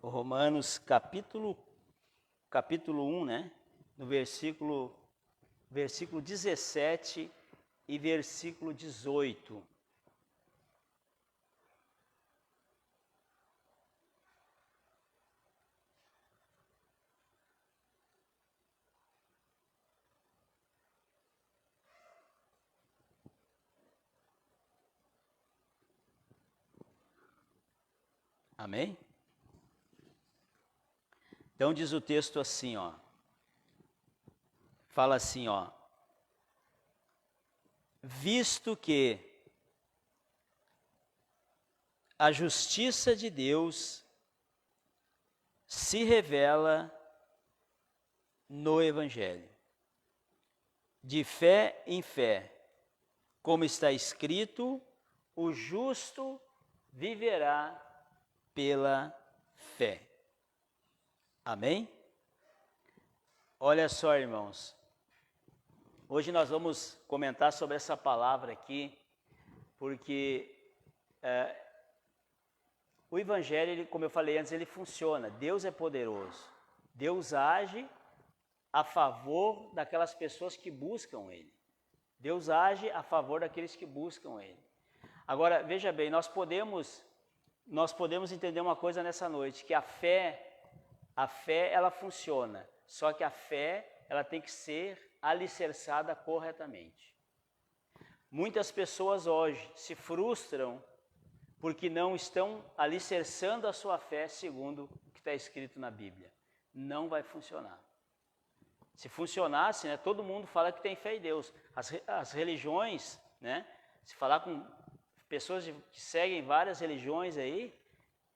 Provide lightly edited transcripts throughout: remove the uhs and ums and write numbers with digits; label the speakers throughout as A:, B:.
A: Romanos capítulo 1, né? No versículo 17 e versículo 18. Amém? Então diz o texto assim, ó. Fala assim, ó. Visto que a justiça de Deus se revela no Evangelho, de fé em fé, como está escrito, o justo viverá pela fé. Amém? Olha só, irmãos. Hoje nós vamos comentar sobre essa palavra aqui, porque o Evangelho, ele, como eu falei antes, ele funciona. Deus é poderoso. Deus age a favor daquelas pessoas que buscam Ele. Deus age a favor daqueles que buscam Ele. Agora, veja bem, nós podemos entender uma coisa nessa noite, que a fé ela funciona, só que a fé ela tem que ser alicerçada corretamente. Muitas pessoas hoje se frustram porque não estão alicerçando a sua fé segundo o que está escrito na Bíblia. Não vai funcionar. Se funcionasse, né, todo mundo fala que tem fé em Deus. As religiões, né, se falar com pessoas que seguem várias religiões aí,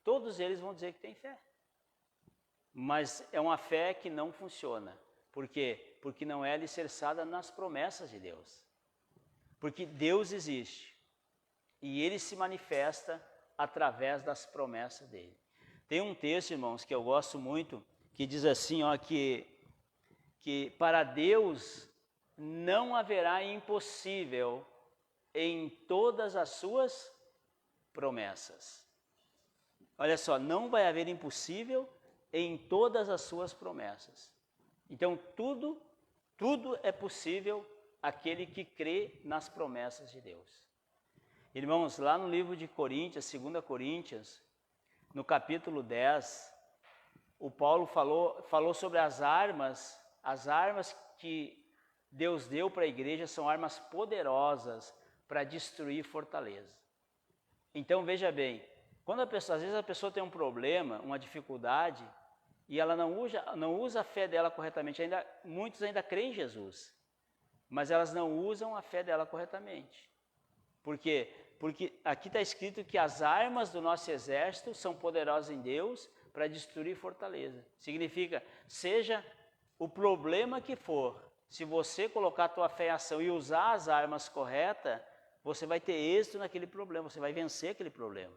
A: todos eles vão dizer que tem fé. Mas é uma fé que não funciona. Por quê? Porque não é alicerçada nas promessas de Deus. Porque Deus existe e Ele se manifesta através das promessas dEle. Tem um texto, irmãos, que eu gosto muito, que diz assim, ó, que para Deus não haverá impossível em todas as suas promessas. Olha só, não vai haver impossível em todas as suas promessas. Então, tudo é possível aquele que crê nas promessas de Deus. Irmãos, lá no livro de Coríntios, 2 Coríntios, no capítulo 10, o Paulo falou sobre as armas que Deus deu para a igreja são armas poderosas para destruir fortaleza. Então, veja bem, às vezes a pessoa tem um problema, uma dificuldade, e ela não usa a fé dela corretamente, muitos ainda creem em Jesus, mas elas não usam a fé dela corretamente. Por quê? Porque aqui está escrito que as armas do nosso exército são poderosas em Deus para destruir fortaleza. Significa, seja o problema que for, se você colocar a tua fé em ação e usar as armas corretas, você vai ter êxito naquele problema, você vai vencer aquele problema.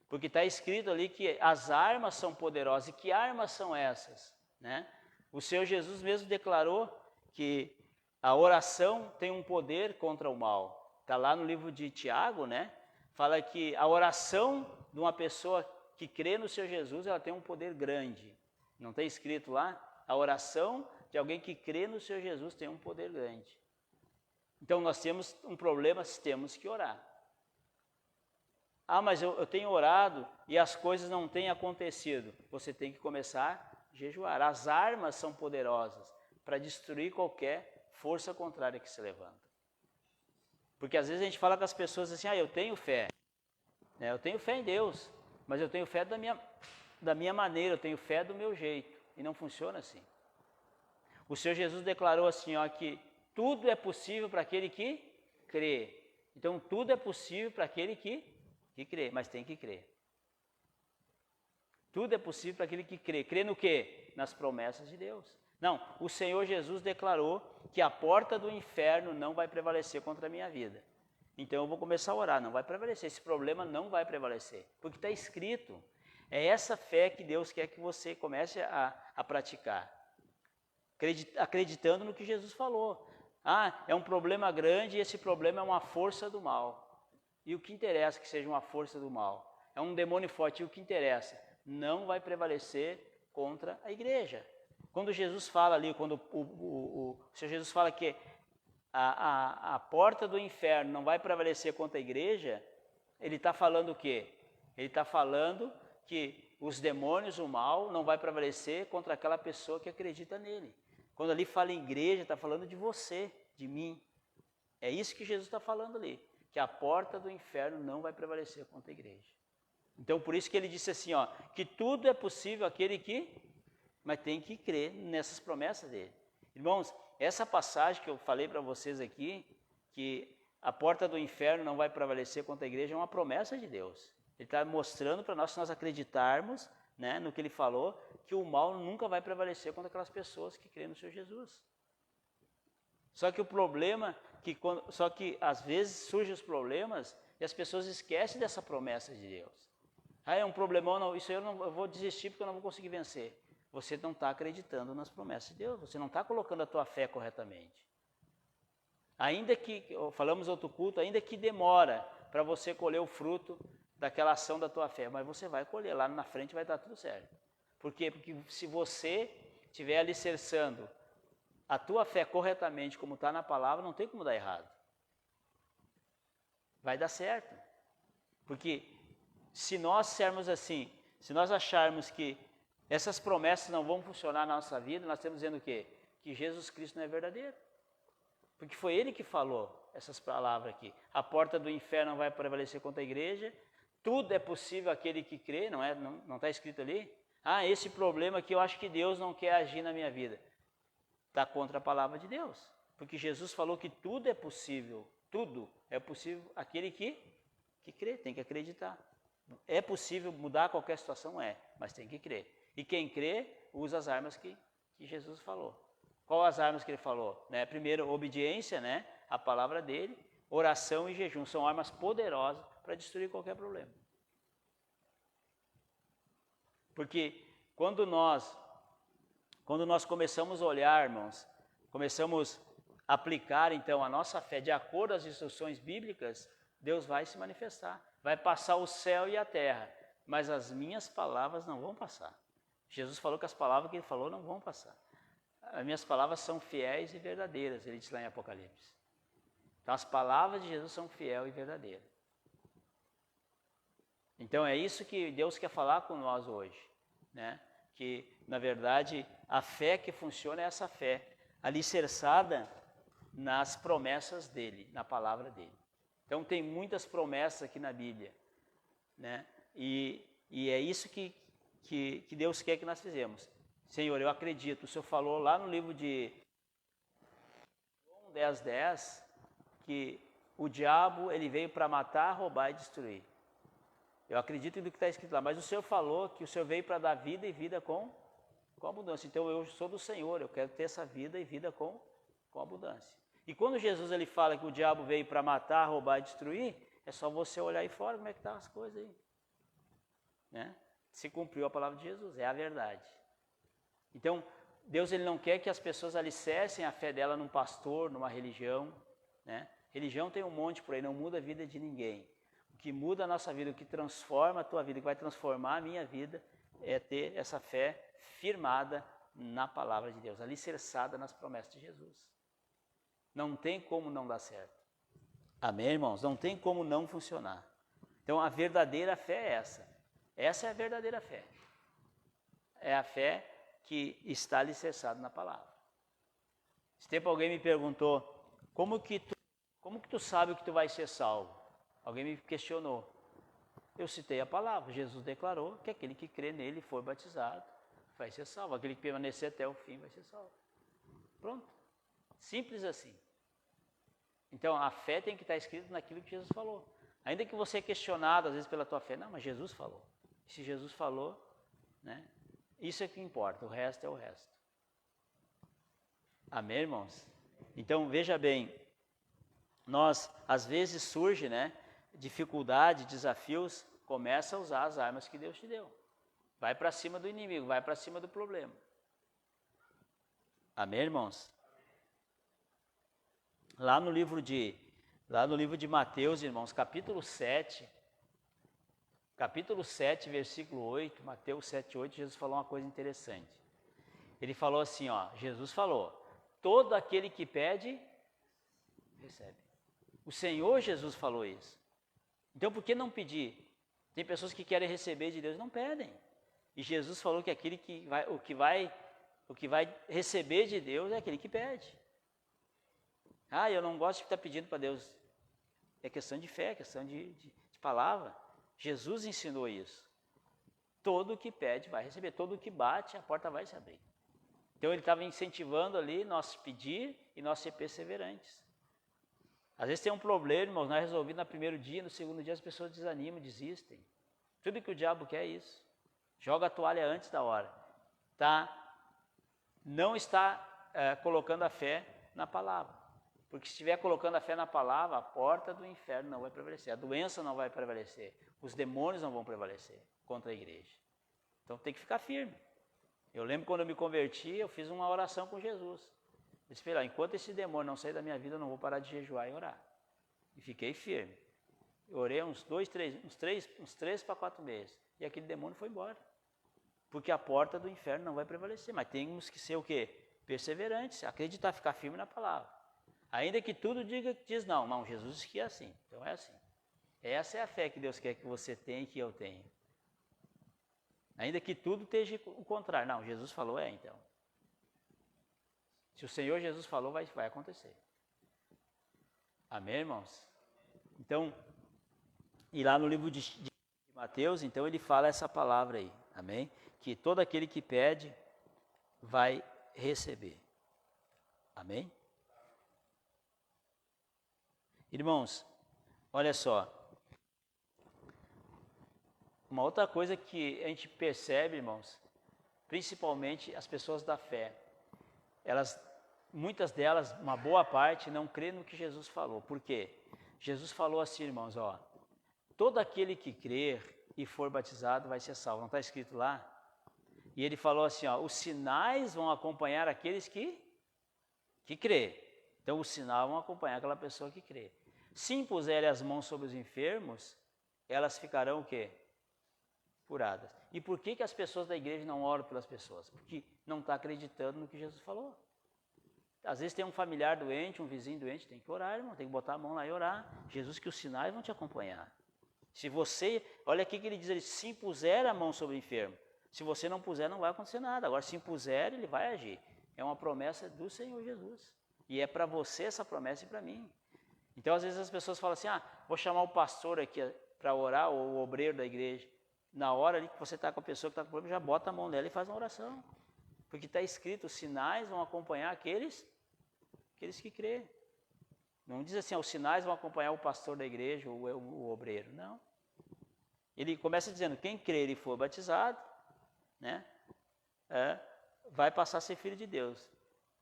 A: Porque está escrito ali que as armas são poderosas. E que armas são essas? Né? O Senhor Jesus mesmo declarou que a oração tem um poder contra o mal. Está lá no livro de Tiago, né? Fala que a oração de uma pessoa que crê no Senhor Jesus, ela tem um poder grande. Não está escrito lá? A oração de alguém que crê no Senhor Jesus tem um poder grande. Então nós temos um problema, temos que orar. Ah, mas eu tenho orado e as coisas não têm acontecido. Você tem que começar a jejuar. As armas são poderosas para destruir qualquer força contrária que se levanta. Porque às vezes a gente fala com as pessoas assim, eu tenho fé. Eu tenho fé em Deus, mas eu tenho fé da minha maneira, eu tenho fé do meu jeito. E não funciona assim. O Senhor Jesus declarou assim, ó, que tudo é possível para aquele que crê. Então tudo é possível para aquele que crê, mas tem que crer. Tudo é possível para aquele que crê. Crê no quê? Nas promessas de Deus. Não, o Senhor Jesus declarou que a porta do inferno não vai prevalecer contra a minha vida. Então eu vou começar a orar, não vai prevalecer, esse problema não vai prevalecer. Porque está escrito, é essa fé que Deus quer que você comece a praticar. Acreditando no que Jesus falou. É um problema grande e esse problema é uma força do mal. E o que interessa que seja uma força do mal? É um demônio forte, e o que interessa? não vai prevalecer contra a igreja. Quando Jesus fala ali, quando o Senhor Jesus fala que a porta do inferno não vai prevalecer contra a igreja, ele está falando o quê? Ele está falando que os demônios, o mal, não vai prevalecer contra aquela pessoa que acredita nele. Quando ali fala em igreja, está falando de você, de mim. É isso que Jesus está falando ali, que a porta do inferno não vai prevalecer contra a igreja. Então, por isso que ele disse assim, ó, que tudo é possível aquele que, mas tem que crer nessas promessas dele. Irmãos, essa passagem que eu falei para vocês aqui, que a porta do inferno não vai prevalecer contra a igreja, é uma promessa de Deus. Ele está mostrando para nós, se nós acreditarmos, né, no que ele falou, que o mal nunca vai prevalecer contra aquelas pessoas que creem no Senhor Jesus. Só que o problema, só que às vezes surgem os problemas e as pessoas esquecem dessa promessa de Deus. Ah, é um problemão, não, isso eu vou desistir porque eu não vou conseguir vencer. Você não está acreditando nas promessas de Deus, você não está colocando a tua fé corretamente. Ainda que, falamos outro culto, ainda que demora para você colher o fruto daquela ação da tua fé, mas você vai colher, lá na frente vai dar tudo certo. Por quê? Porque se você estiver alicerçando a tua fé corretamente, como está na palavra, não tem como dar errado. Vai dar certo. Porque se nós sermos assim, se nós acharmos que essas promessas não vão funcionar na nossa vida, nós estamos dizendo o quê? Que Jesus Cristo não é verdadeiro. Porque foi Ele que falou essas palavras aqui. A porta do inferno não vai prevalecer contra a igreja. Tudo é possível aquele que crê, não está escrito ali? Ah, esse problema aqui eu acho que Deus não quer agir na minha vida. Está contra a palavra de Deus. Porque Jesus falou que tudo é possível aquele que crê, tem que acreditar. É possível mudar qualquer situação? É, mas tem que crer. E quem crê, usa as armas que Jesus falou. Qual as armas que ele falou? Né? Primeiro, obediência, né? A palavra dele, oração e jejum. São armas poderosas para destruir qualquer problema. Porque quando nós começamos a olhar, irmãos, começamos a aplicar então a nossa fé de acordo às instruções bíblicas, Deus vai se manifestar. Vai passar o céu e a terra, mas as minhas palavras não vão passar. Jesus falou que as palavras que ele falou não vão passar. As minhas palavras são fiéis e verdadeiras, ele diz lá em Apocalipse. Então as palavras de Jesus são fiéis e verdadeiras. Então é isso que Deus quer falar com nós hoje, né? Que na verdade a fé que funciona é essa fé alicerçada nas promessas dele, na palavra dele. Então tem muitas promessas aqui na Bíblia, né? E é isso que Deus quer que nós fizemos. Senhor, eu acredito, o Senhor falou lá no livro de João 10:10, que o diabo ele veio para matar, roubar e destruir. Eu acredito no que está escrito lá, mas o Senhor falou que o Senhor veio para dar vida e vida com abundância. Então eu sou do Senhor, eu quero ter essa vida e vida com abundância. E quando Jesus ele fala que o diabo veio para matar, roubar e destruir, é só você olhar aí fora como é que estão as coisas aí. Né? Se cumpriu a palavra de Jesus, é a verdade. Então, Deus ele não quer que as pessoas alicercem a fé dela num pastor, numa religião. Né? Religião tem um monte por aí, não muda a vida de ninguém. O que muda a nossa vida, o que transforma a tua vida, o que vai transformar a minha vida, é ter essa fé firmada na palavra de Deus, alicerçada nas promessas de Jesus. Não tem como não dar certo. Amém, irmãos? Não tem como não funcionar. Então, a verdadeira fé é essa. Essa é a verdadeira fé. É a fé que está alicerçada na palavra. Esse tempo alguém me perguntou, como que tu sabe que tu vai ser salvo? Alguém me questionou. Eu citei a palavra. Jesus declarou que aquele que crê nele e for batizado vai ser salvo. Aquele que permanecer até o fim vai ser salvo. Pronto. Simples assim. Então, a fé tem que estar escrita naquilo que Jesus falou. Ainda que você é questionado, às vezes, pela tua fé. Não, mas Jesus falou. E se Jesus falou, né? Isso é que importa. O resto é o resto. Amém, irmãos? Então, veja bem. Nós, às vezes, surge, né? Dificuldade, desafios. Começa a usar as armas que Deus te deu. Vai para cima do inimigo. Vai para cima do problema. Amém, irmãos? Lá no livro de Mateus, irmãos, capítulo 7, Capítulo 7, versículo 8, Mateus 7, 8, Jesus falou uma coisa interessante. Ele falou assim, ó, Jesus falou, todo aquele que pede, recebe. O Senhor Jesus falou isso. Então por que não pedir? Tem pessoas que querem receber de Deus e não pedem. E Jesus falou que aquele o que vai receber de Deus é aquele que pede. Ah, eu não gosto de estar pedindo para Deus. É questão de fé, é questão de palavra. Jesus ensinou isso. Todo que pede vai receber, todo que bate, a porta vai se abrir. Então ele estava incentivando ali nós pedir e nós ser perseverantes. Às vezes tem um problema, irmãos, não é resolvido no primeiro dia, no segundo dia as pessoas desanimam, desistem. Tudo que o diabo quer é isso. Joga a toalha antes da hora. Não está colocando a fé na palavra. Porque se estiver colocando a fé na palavra, a porta do inferno não vai prevalecer, a doença não vai prevalecer, os demônios não vão prevalecer contra a igreja. Então tem que ficar firme. Eu lembro quando eu me converti, eu fiz uma oração com Jesus. Eu disse, enquanto esse demônio não sair da minha vida, eu não vou parar de jejuar e orar. E fiquei firme. Eu orei uns 3 para 4 meses. E aquele demônio foi embora. Porque a porta do inferno não vai prevalecer. Mas temos que ser o quê? Perseverantes, acreditar, ficar firme na palavra. Ainda que tudo diz não, Jesus disse que é assim, então é assim. Essa é a fé que Deus quer que você tenha e que eu tenha. Ainda que tudo esteja o contrário, não, Jesus falou, então. Se o Senhor Jesus falou, vai acontecer. Amém, irmãos? Então, e lá no livro de Mateus, então ele fala essa palavra aí, amém? Que todo aquele que pede vai receber. Amém? Irmãos, olha só, uma outra coisa que a gente percebe, irmãos, principalmente as pessoas da fé, muitas delas, uma boa parte, não crê no que Jesus falou. Por quê? Jesus falou assim, irmãos, ó, todo aquele que crer e for batizado vai ser salvo. Não está escrito lá? E ele falou assim, ó, os sinais vão acompanhar aqueles que crê. Então, os sinais vão acompanhar aquela pessoa que crê. Se impuserem as mãos sobre os enfermos, elas ficarão o quê? Curadas. E por que as pessoas da igreja não oram pelas pessoas? Porque não está acreditando no que Jesus falou. Às vezes tem um familiar doente, um vizinho doente, tem que orar, irmão, tem que botar a mão lá e orar. Jesus, que os sinais vão te acompanhar. Se você, olha aqui que ele diz, se impuser a mão sobre o enfermo. Se você não puser, não vai acontecer nada. Agora, se impuser, ele vai agir. É uma promessa do Senhor Jesus. E é para você essa promessa e para mim. Então, às vezes as pessoas falam assim, vou chamar o pastor aqui para orar, ou o obreiro da igreja. Na hora ali que você está com a pessoa que está com problema, já bota a mão nela e faz uma oração. Porque está escrito, os sinais vão acompanhar aqueles que crê. Não diz assim, os sinais vão acompanhar o pastor da igreja ou o obreiro. Não. Ele começa dizendo, quem crer e for batizado, né, vai passar a ser filho de Deus.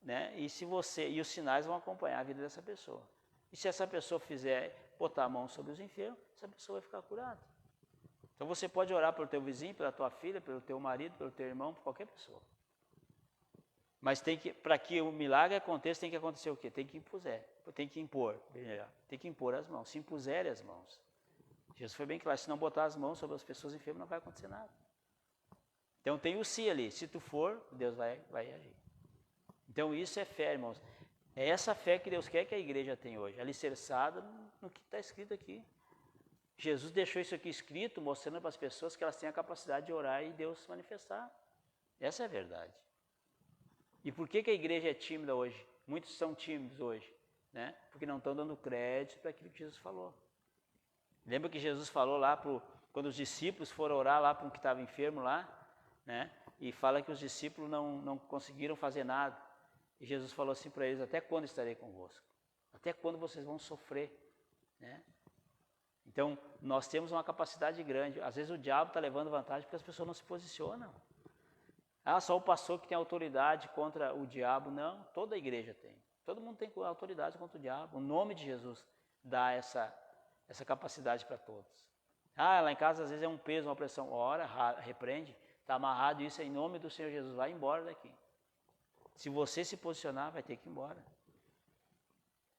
A: Né? E os sinais vão acompanhar a vida dessa pessoa. E se essa pessoa botar a mão sobre os enfermos, essa pessoa vai ficar curada. Então você pode orar pelo teu vizinho, pela tua filha, pelo teu marido, pelo teu irmão, por qualquer pessoa. Mas para que o milagre aconteça, tem que acontecer o quê? Tem que impor as mãos. Se impuserem as mãos. Jesus foi bem claro, se não botar as mãos sobre as pessoas enfermas, não vai acontecer nada. Então tem o se ali, se tu for, Deus vai agir. Então isso é fé, irmãos. É essa fé que Deus quer que a igreja tenha hoje, alicerçada no que está escrito aqui. Jesus deixou isso aqui escrito, mostrando para as pessoas que elas têm a capacidade de orar e Deus se manifestar. Essa é a verdade. E por que a igreja é tímida hoje? Muitos são tímidos hoje, né? Porque não estão dando crédito para aquilo que Jesus falou. Lembra que Jesus falou lá, quando os discípulos foram orar lá para um que estava enfermo lá, né? E fala que os discípulos não conseguiram fazer nada. E Jesus falou assim para eles, até quando estarei convosco? Até quando vocês vão sofrer? Né? Então, nós temos uma capacidade grande. Às vezes o diabo está levando vantagem porque as pessoas não se posicionam. Só o pastor que tem autoridade contra o diabo. Não, toda a igreja tem. Todo mundo tem autoridade contra o diabo. O nome de Jesus dá essa capacidade para todos. Lá em casa às vezes é um peso, uma pressão. Ora, repreende, está amarrado isso em nome do Senhor Jesus. Vai embora daqui. Se você se posicionar, vai ter que ir embora.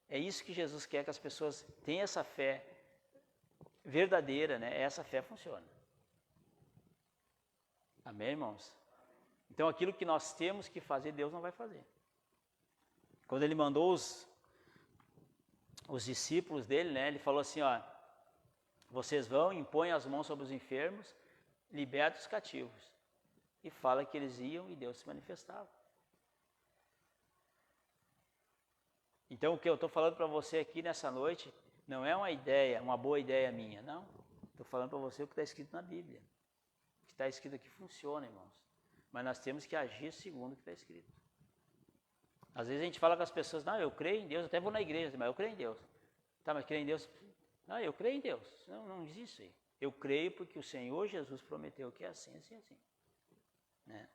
A: É isso que Jesus quer, que as pessoas tenham essa fé verdadeira, né? Essa fé funciona. Amém, irmãos? Então aquilo que nós temos que fazer, Deus não vai fazer. Quando ele mandou os discípulos dele, né, ele falou assim, ó, vocês vão, impõem as mãos sobre os enfermos, libertam os cativos. E fala que eles iam e Deus se manifestava. Então o que eu estou falando para você aqui nessa noite, não é uma ideia, uma boa ideia minha, não. Estou falando para você o que está escrito na Bíblia. O que está escrito aqui funciona, irmãos. Mas nós temos que agir segundo o que está escrito. Às vezes a gente fala com as pessoas, não, eu creio em Deus, até vou na igreja, mas eu creio em Deus. Tá, mas creio em Deus? Não, eu creio em Deus. Não diz isso aí. Eu creio porque o Senhor Jesus prometeu que é assim, assim, assim. Né?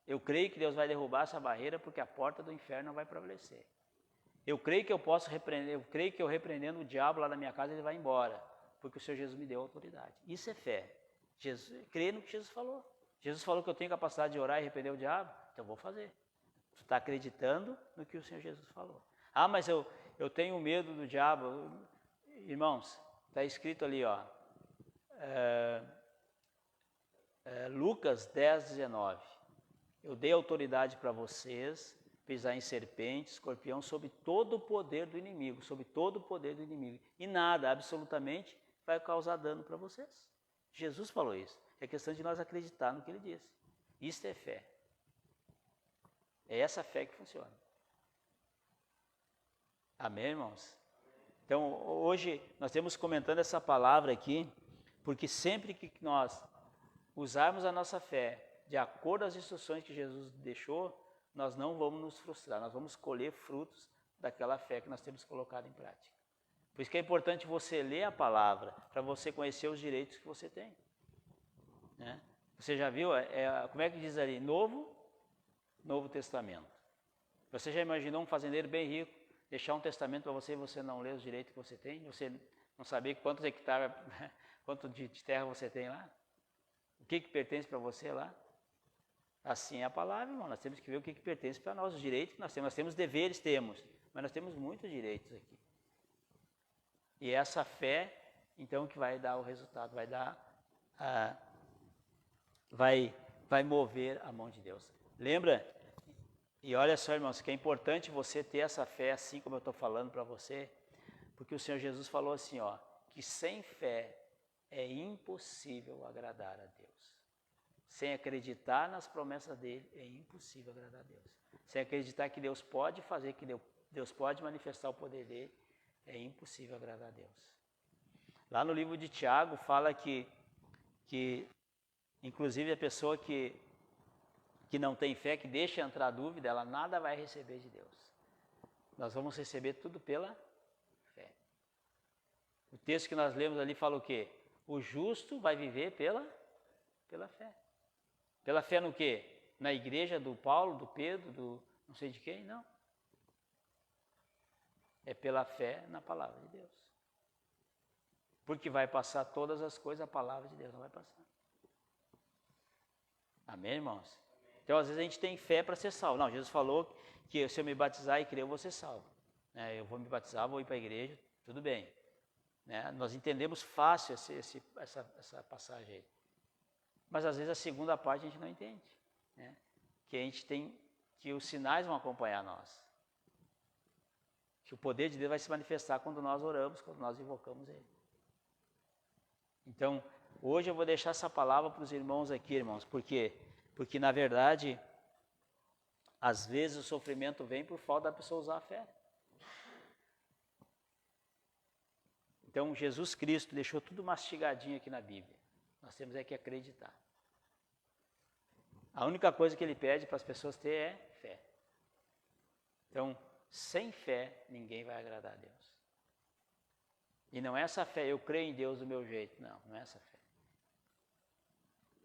A: Eu creio que Deus vai derrubar essa barreira porque a porta do inferno não vai prevalecer. Eu creio que eu posso repreender, eu creio que eu repreendendo o diabo lá na minha casa, ele vai embora, porque o Senhor Jesus me deu autoridade. Isso é fé. Creio no que Jesus falou. Jesus falou que eu tenho capacidade de orar e repreender o diabo, então eu vou fazer. Tu está acreditando no que o Senhor Jesus falou. Ah, mas eu tenho medo do diabo. Irmãos, está escrito ali, ó, Lucas 10, 19. Eu dei autoridade para vocês pisar em serpente, escorpião, sobre todo o poder do inimigo, sobre todo o poder do inimigo. E nada, absolutamente, vai causar dano para vocês. Jesus falou isso. É questão de nós acreditar no que ele disse. Isso é fé. É essa fé que funciona. Amém, irmãos? Então, hoje, nós temos comentando essa palavra aqui, porque sempre que nós usarmos a nossa fé de acordo às instruções que Jesus deixou, nós não vamos nos frustrar, nós vamos colher frutos daquela fé que nós temos colocado em prática. Por isso que é importante você ler a palavra, para você conhecer os direitos que você tem. Né? Você já viu, como é que diz ali? Novo Testamento. Você já imaginou um fazendeiro bem rico deixar um testamento para você e você não ler os direitos que você tem? Você não saber quantos hectares, quanto de terra você tem lá? O que pertence para você lá? Assim é a palavra, irmão. Nós temos que ver o que pertence para nós, os direitos que nós temos. Nós temos deveres, mas nós temos muitos direitos aqui. E essa fé, então, que vai dar o resultado, vai mover a mão de Deus. Lembra? E olha só, irmãos, que é importante você ter essa fé, assim como eu estou falando para você, porque o Senhor Jesus falou assim, ó, que sem fé é impossível agradar a Deus. Sem acreditar nas promessas dele, é impossível agradar a Deus. Sem acreditar que Deus pode fazer, que Deus pode manifestar o poder dele, é impossível agradar a Deus. Lá no livro de Tiago fala que inclusive a pessoa que não tem fé, que deixa entrar dúvida, ela nada vai receber de Deus. Nós vamos receber tudo pela fé. O texto que nós lemos ali fala o quê? O justo vai viver pela fé. Pela fé no quê? Na igreja do Paulo, do Pedro, do não sei de quem? Não. É pela fé na palavra de Deus. Porque vai passar todas as coisas, a palavra de Deus não vai passar. Amém, irmãos? Então, às vezes a gente tem fé para ser salvo. Não, Jesus falou que se eu me batizar e crer, eu vou ser salvo. Eu vou me batizar, vou ir para a igreja, tudo bem. Nós entendemos fácil essa passagem aí. Mas às vezes a segunda parte a gente não entende. Que a gente tem, que os sinais vão acompanhar nós. Que o poder de Deus vai se manifestar quando nós oramos, quando nós invocamos Ele. Então, hoje eu vou deixar essa palavra para os irmãos aqui, irmãos, porque na verdade, às vezes o sofrimento vem por falta da pessoa usar a fé. Então, Jesus Cristo deixou tudo mastigadinho aqui na Bíblia. Nós temos que acreditar. A única coisa que Ele pede para as pessoas ter é fé. Então, sem fé, ninguém vai agradar a Deus. E não é essa fé, eu creio em Deus do meu jeito. Não é essa fé.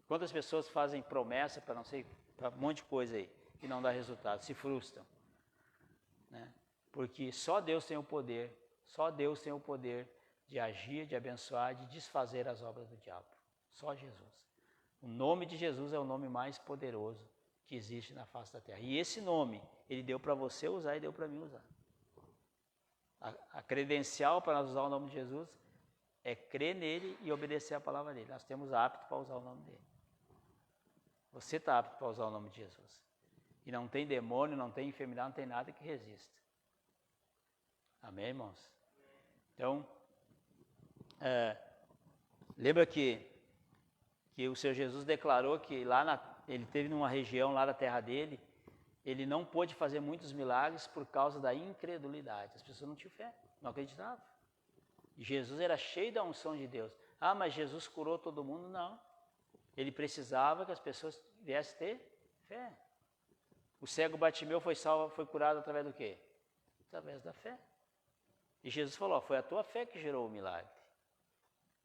A: Quantas pessoas fazem promessa para não sei, para um monte de coisa aí, e não dá resultado, se frustram. Porque só Deus tem o poder de agir, de abençoar, de desfazer as obras do diabo. Só Jesus. O nome de Jesus é o nome mais poderoso que existe na face da terra. E esse nome, Ele deu para você usar e deu para mim usar. A credencial para nós usar o nome de Jesus é crer nele e obedecer a palavra dele. Nós temos apto para usar o nome dele. Você está apto para usar o nome de Jesus. E não tem demônio, não tem enfermidade, não tem nada que resista. Amém, irmãos? Então, lembra que o Senhor Jesus declarou que ele teve numa região lá da terra dele, ele não pôde fazer muitos milagres por causa da incredulidade. As pessoas não tinham fé, não acreditavam. E Jesus era cheio da unção de Deus. Ah, mas Jesus curou todo mundo? Não. Ele precisava que as pessoas viessem ter fé. O cego Bartimeu foi curado através do quê? Através da fé. E Jesus falou, foi a tua fé que gerou o milagre.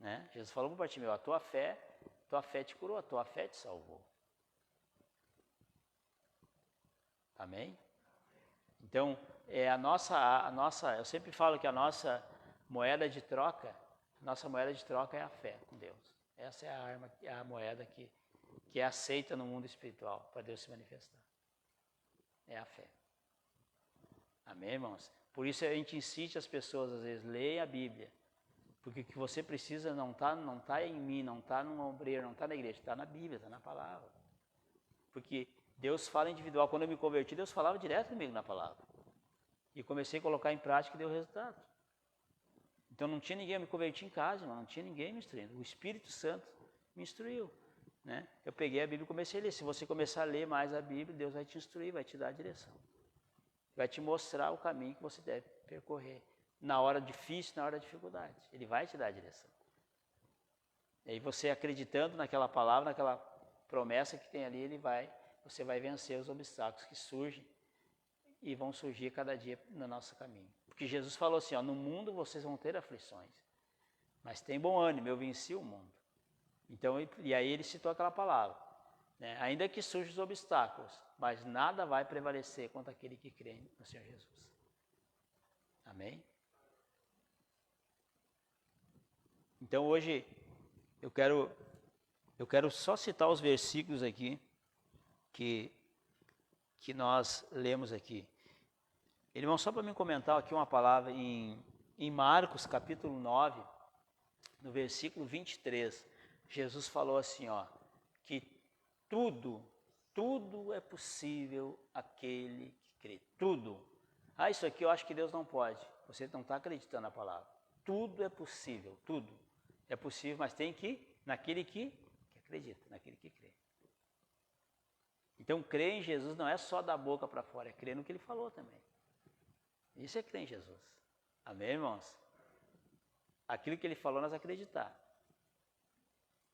A: Né? Jesus falou para Bartimeu, a tua fé te curou, a tua fé te salvou. Amém? Então, eu sempre falo que a nossa moeda de troca é a fé com Deus. Essa é a arma, é a moeda que é aceita no mundo espiritual para Deus se manifestar. É a fé. Amém, irmãos? Por isso a gente insiste as pessoas, às vezes, leem a Bíblia. Porque o que você precisa não está em mim, não está num obreiro, não está na igreja, está na Bíblia, está na palavra. Porque Deus fala individual. Quando eu me converti, Deus falava direto comigo na palavra. E comecei a colocar em prática e deu resultado. Então não tinha ninguém, eu me converti em casa, não tinha ninguém me instruindo. O Espírito Santo me instruiu. Né? Eu peguei a Bíblia e comecei a ler. Se você começar a ler mais a Bíblia, Deus vai te instruir, vai te dar a direção. Vai te mostrar o caminho que você deve percorrer. Na hora difícil, na hora da dificuldade. Ele vai te dar a direção. E aí você acreditando naquela palavra, naquela promessa que tem ali, você vai vencer os obstáculos que surgem e vão surgir cada dia no nosso caminho. Porque Jesus falou assim, no mundo vocês vão ter aflições, mas tem bom ânimo, eu venci o mundo. Então, e aí ele citou aquela palavra, né? Ainda que surjam os obstáculos, mas nada vai prevalecer contra aquele que crê no Senhor Jesus. Amém? Então hoje eu quero só citar os versículos aqui que nós lemos aqui. Irmão, só para me comentar aqui uma palavra em Marcos capítulo 9, no versículo 23, Jesus falou assim, que tudo é possível àquele que crê. Tudo. Isso aqui eu acho que Deus não pode. Você não está acreditando na palavra. Tudo é possível, tudo é possível, mas tem que ir naquele que acredita, naquele que crê. Então, crer em Jesus não é só da boca para fora, é crer no que ele falou também. Isso é crer em Jesus. Amém, irmãos? Aquilo que ele falou, nós acreditar.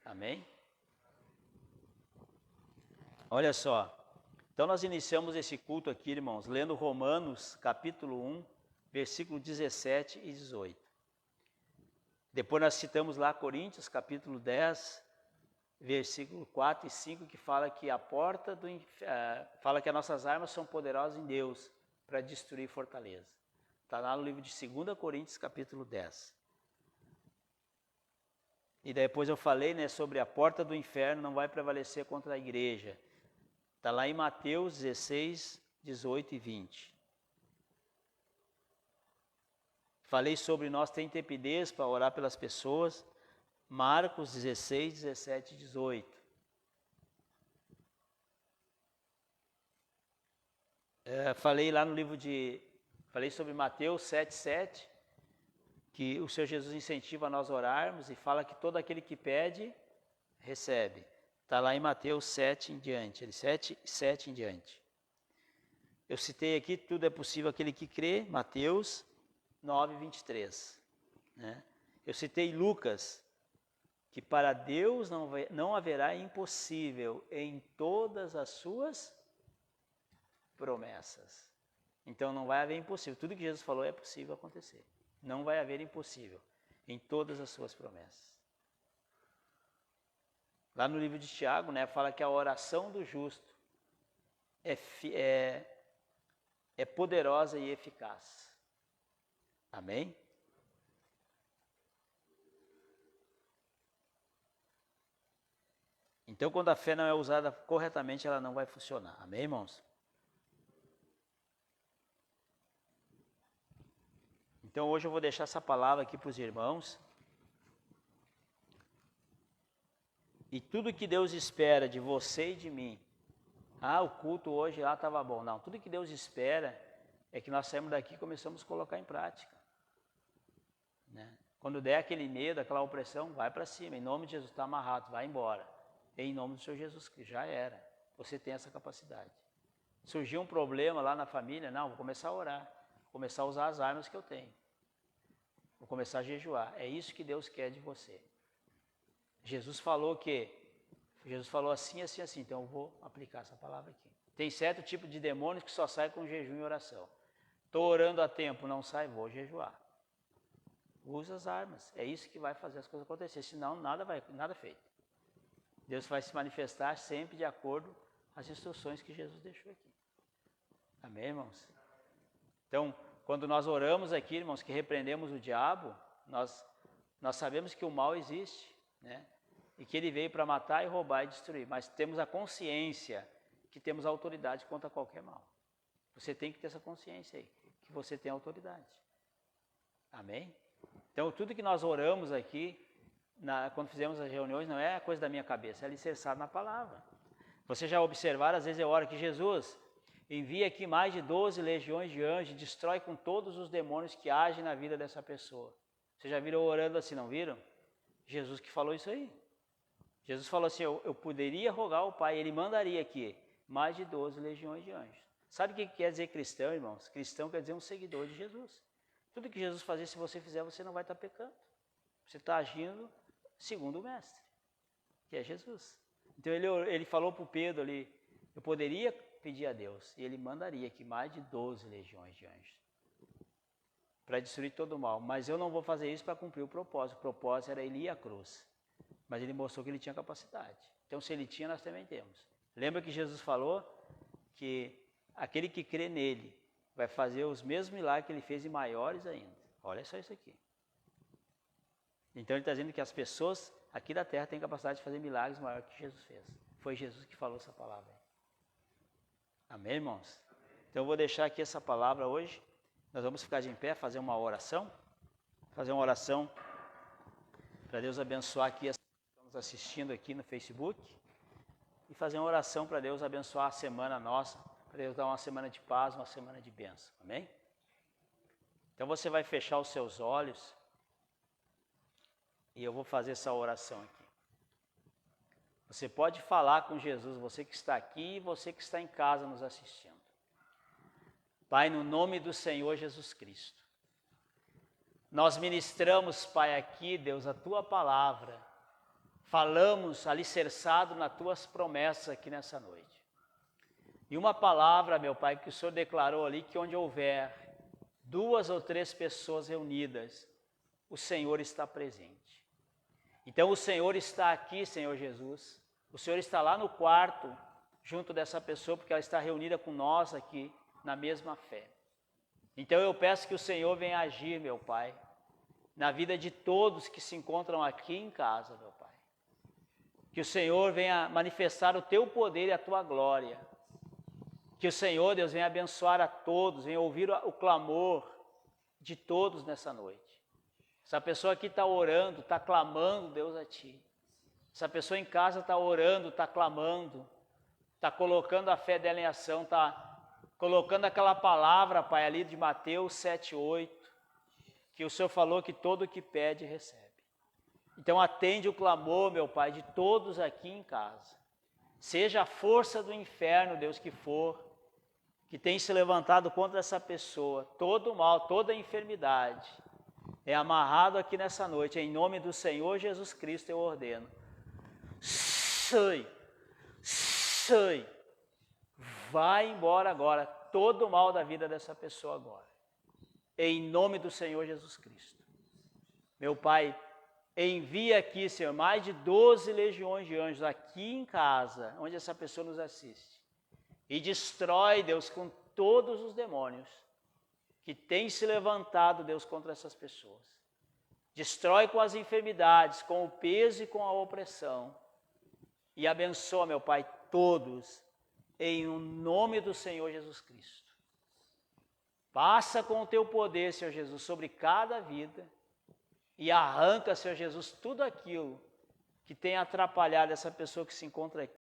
A: Amém? Olha só. Então, nós iniciamos esse culto aqui, irmãos, lendo Romanos, capítulo 1, versículo 17 e 18. Depois nós citamos lá Coríntios, capítulo 10, versículo 4 e 5, que fala que fala que as nossas armas são poderosas em Deus para destruir fortaleza. Está lá no livro de 2 Coríntios, capítulo 10. E depois eu falei, né, sobre a porta do inferno não vai prevalecer contra a igreja. Está lá em Mateus 16, 18 e 20. Falei sobre nós ter intrepidez para orar pelas pessoas. Marcos 16, 17 e 18. Falei sobre Mateus 7, 7, que o Senhor Jesus incentiva a nós a orarmos e fala que todo aquele que pede, recebe. Está lá em Mateus 7 em diante, 7 em diante. Eu citei aqui, tudo é possível aquele que crê, Mateus 9, 23. Né? Eu citei Lucas, que para Deus não haverá impossível em todas as suas promessas. Então não vai haver impossível. Tudo que Jesus falou é possível acontecer. Não vai haver impossível em todas as suas promessas. Lá no livro de Tiago, né, fala que a oração do justo é poderosa e eficaz. Amém? Então, quando a fé não é usada corretamente, ela não vai funcionar. Amém, irmãos? Então, hoje eu vou deixar essa palavra aqui para os irmãos. E tudo que Deus espera de você e de mim, o culto hoje lá estava bom. Não, tudo que Deus espera é que nós saímos daqui e começamos a colocar em prática. Né? Quando der aquele medo, aquela opressão, vai para cima. Em nome de Jesus, está amarrado, vai embora. Em nome do Senhor Jesus Cristo, já era. Você tem essa capacidade. Surgiu um problema lá na família, não, vou começar a orar. Vou começar a usar as armas que eu tenho. Vou começar a jejuar. É isso que Deus quer de você. Jesus falou assim, assim, assim. Então eu vou aplicar essa palavra aqui. Tem certo tipo de demônios que só sai com jejum e oração. Estou orando a tempo, não sai, vou jejuar. Usa as armas. É isso que vai fazer as coisas acontecer. Senão nada feito. Deus vai se manifestar sempre de acordo com as instruções que Jesus deixou aqui. Amém, irmãos? Então, quando nós oramos aqui, irmãos, que repreendemos o diabo, nós sabemos que o mal existe, né? E que ele veio para matar e roubar e destruir. Mas temos a consciência que temos autoridade contra qualquer mal. Você tem que ter essa consciência aí, que você tem autoridade. Amém? Então, tudo que nós oramos aqui, quando fizemos as reuniões, não é coisa da minha cabeça, é alicerçado na palavra. Você já observaram, às vezes eu oro que Jesus envia aqui mais de 12 legiões de anjos, destrói com todos os demônios que agem na vida dessa pessoa. Vocês já viram orando assim, não viram? Jesus que falou isso aí. Jesus falou assim, eu poderia rogar ao Pai, ele mandaria aqui mais de 12 legiões de anjos. Sabe o que quer dizer cristão, irmãos? Cristão quer dizer um seguidor de Jesus. Tudo que Jesus fazia, se você fizer, você não vai estar pecando. Você está agindo segundo o Mestre, que é Jesus. Então ele falou para o Pedro ali, eu poderia pedir a Deus, e ele mandaria aqui mais de 12 legiões de anjos para destruir todo o mal. Mas eu não vou fazer isso para cumprir o propósito. O propósito era ele ir à cruz. Mas ele mostrou que ele tinha capacidade. Então, se ele tinha, nós também temos. Lembra que Jesus falou que aquele que crê nele vai fazer os mesmos milagres que ele fez e maiores ainda. Olha só isso aqui. Então, ele está dizendo que as pessoas aqui da terra têm capacidade de fazer milagres maiores que Jesus fez. Foi Jesus que falou essa palavra. Amém, irmãos? Então, eu vou deixar aqui essa palavra hoje. Nós vamos ficar de pé, fazer uma oração. Fazer uma oração para Deus abençoar aqui as assistindo aqui no Facebook e fazer uma oração para Deus abençoar a semana nossa, para Deus dar uma semana de paz, uma semana de bênção, amém? Então você vai fechar os seus olhos e eu vou fazer essa oração aqui. Você pode falar com Jesus, você que está aqui e você que está em casa nos assistindo. Pai, no nome do Senhor Jesus Cristo, nós ministramos, Pai, aqui, Deus, a Tua palavra. Falamos alicerçado nas Tuas promessas aqui nessa noite. E uma palavra, meu Pai, que o Senhor declarou ali, que onde houver 2 ou 3 pessoas reunidas, o Senhor está presente. Então o Senhor está aqui, Senhor Jesus. O Senhor está lá no quarto, junto dessa pessoa, porque ela está reunida com nós aqui, na mesma fé. Então eu peço que o Senhor venha agir, meu Pai, na vida de todos que se encontram aqui em casa, meu Pai. Que o Senhor venha manifestar o Teu poder e a Tua glória. Que o Senhor, Deus, venha abençoar a todos, venha ouvir o clamor de todos nessa noite. Essa pessoa aqui está orando, está clamando, Deus, a Ti. Essa pessoa em casa está orando, está clamando, está colocando a fé dela em ação, está colocando aquela palavra, Pai, ali de Mateus 7:8, que o Senhor falou que todo o que pede, recebe. Então atende o clamor, meu Pai, de todos aqui em casa. Seja a força do inferno, Deus, que for, que tem se levantado contra essa pessoa, todo o mal, toda a enfermidade, é amarrado aqui nessa noite, em nome do Senhor Jesus Cristo eu ordeno. Sai, vai embora agora, todo o mal da vida dessa pessoa agora, em nome do Senhor Jesus Cristo. Meu Pai, envia aqui, Senhor, mais de 12 legiões de anjos aqui em casa, onde essa pessoa nos assiste. E destrói, Deus, com todos os demônios que têm se levantado, Deus, contra essas pessoas. Destrói com as enfermidades, com o peso e com a opressão. E abençoa, meu Pai, todos, em nome do Senhor Jesus Cristo. Passa com o Teu poder, Senhor Jesus, sobre cada vida. E arranca, Senhor Jesus, tudo aquilo que tem atrapalhado essa pessoa que se encontra aqui